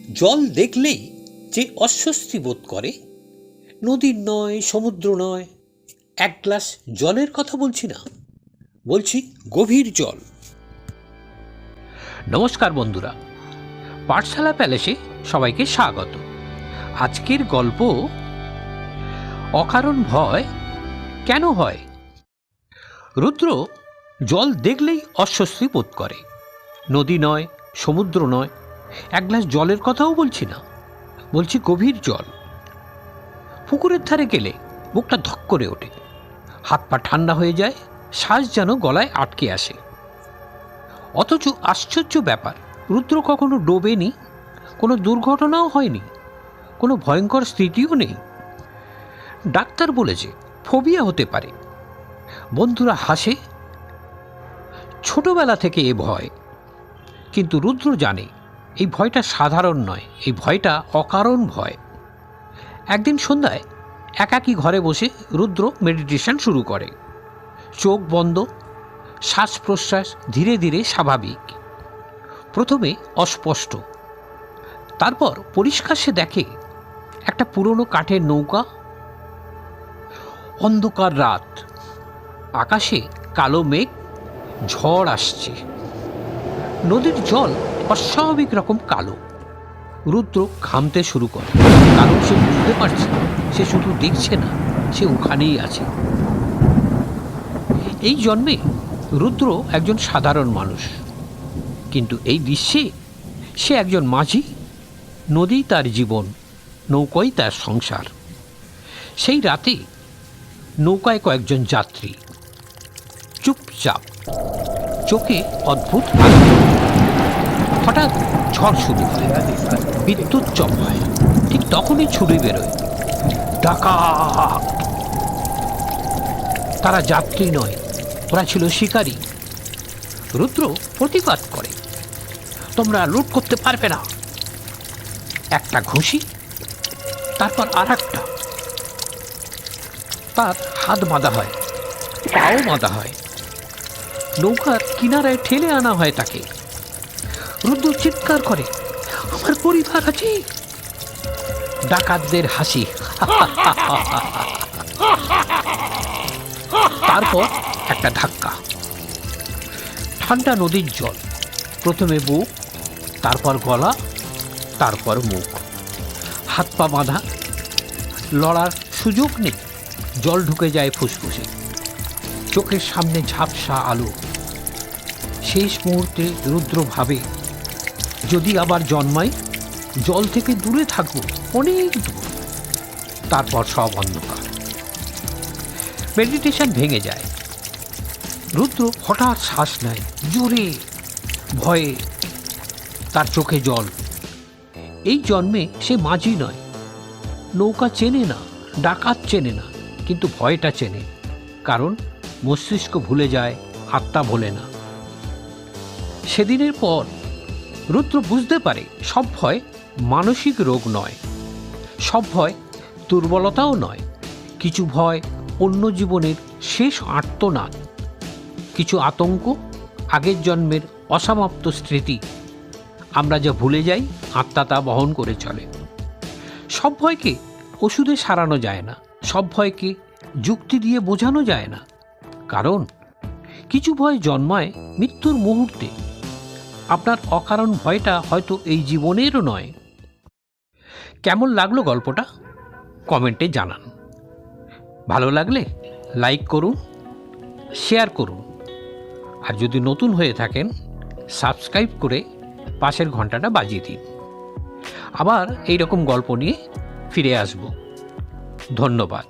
জল দেখলেই যে অস্বস্তি বোধ করে, নদীর নয়, সমুদ্র নয়, এক গ্লাস জলের কথা বলছি না, বলছি গভীর জল। নমস্কার বন্ধুরা, পাঠশালা প্যালেসে সবাইকে স্বাগত। আজকের গল্প অকারণ ভয় কেন হয়। রুদ্র জল দেখলেই অস্বস্তি বোধ করে। নদী নয়, সমুদ্র নয়, এক গ্লাস জলের কথাও বলছি না, বলছি গভীর জল। পুকুরের ধারে গেলে বুকটা ধক করে ওঠে, হাত পা ঠান্ডা হয়ে যায়, শ্বাস যেন গলায় আটকে আসে। অথচ আশ্চর্য ব্যাপার, রুদ্র কখনো ডোবেনি, কোনো দুর্ঘটনাও হয়নি, কোনো ভয়ঙ্কর স্মৃতিও নেই। ডাক্তার বলেছে ফোবিয়া হতে পারে, বন্ধুরা হাসে, ছোটবেলা থেকে এ ভয়। কিন্তু রুদ্র জানে এই ভয়টা সাধারণ নয়, এই ভয়টা অকারণ ভয়। একদিন সন্ধ্যায় একাকী ঘরে বসে রুদ্র মেডিটেশন শুরু করে। চোখ বন্ধ, শ্বাস প্রশ্বাস ধীরে ধীরে স্বাভাবিক। প্রথমে অস্পষ্ট, তারপর পরিষ্কার সে দেখে একটা পুরনো কাঠের নৌকা, অন্ধকার রাত, আকাশে কালো মেঘ, ঝড় আসছে, নদীর জল অস্বাভাবিক রকম কালো। রুদ্র ঘামতে শুরু করে, কারণ সে বুঝতে পারছে সে শুধু দেখছে না, সে ওখানেই আছে। এই জন্মে রুদ্র একজন সাধারণ মানুষ, কিন্তু এই দৃশ্যে সে একজন মাঝি। নদী তার জীবন, নৌকাই তার সংসার। সেই রাতে নৌকায় কয়েকজন যাত্রী, চুপচাপ, চোখে অদ্ভুত আলো। হঠাৎ ঝড় শুরু হয়, বিদ্যুৎ চপ হয়, ঠিক তখনই ছুরি বেরোয়, ডাকাত! তারা যাত্রী নয়, ওরা ছিল শিকারী। রুদ্র প্রতিবাদ করে, তোমরা লুট করতে পারবে না। একটা ঘুষি, তারপর আর একটা। তার হাত বাঁধা হয়, পাও বাঁধা হয়, নৌকার কিনারায় ঠেলে আনা হয় তাকে। রুদ্র চিৎকার করে, আমার পরিবার আছে। ডাকাতদের হাসি। তারপর একটা ধাক্কা, ঠান্ডা নদীর জল, প্রথমে বুক, তারপর গলা, তারপর মুখ। হাত পা বাঁধা, লড়ার সুযোগ নেই, জল ঢুকে যায় ফুসফুসে। চোখের সামনে ঝাপসা আলো। শেষ মুহূর্তে রুদ্র ভাবে, যদি আবার জন্মাই, জল থেকে দূরে থাকবো, অনেক দূর। তারপর সব অন্ধকার, মেডিটেশন ভেঙে যায়। রুদ্র হঠাৎ শ্বাস নেয় জোরে, ভয়ে, তার চোখে জল। এই জন্মে সে মাঝি নয়, নৌকা চেনে না, ডাকাত চেনে না, কিন্তু ভয়টা চেনে, কারণ মস্তিষ্ক ভুলে যায়, আত্মা ভোলে না। সেদিনের পর রুদ্র বুঝতে পারে সব ভয় মানসিক রোগ নয়, সব ভয় দুর্বলতাও নয়। কিছু ভয় অন্য জীবনের শেষ আর্তনাদ, কিছু আতঙ্ক আগের জন্মের অসমাপ্ত স্মৃতি। আমরা যা ভুলে যাই, আত্মা তা বহন করে চলে। সব ভয়কে ওষুধে সারানো যায় না, সব ভয়কে যুক্তি দিয়ে বোঝানো যায় না, কারণ কিছু ভয় জন্মায় মৃত্যুর মুহূর্তে। আপনার অকারণ ভয়টা হয়তো এই জীবনেরও নয়। কেমন লাগলো গল্পটা কমেন্টে জানান। ভালো লাগলে লাইক করুন, শেয়ার করুন, আর যদি নতুন হয়ে থাকেন সাবস্ক্রাইব করে পাশের ঘন্টাটা বাজিয়ে দিন। আবার এই রকম গল্প নিয়ে ফিরে আসব। ধন্যবাদ।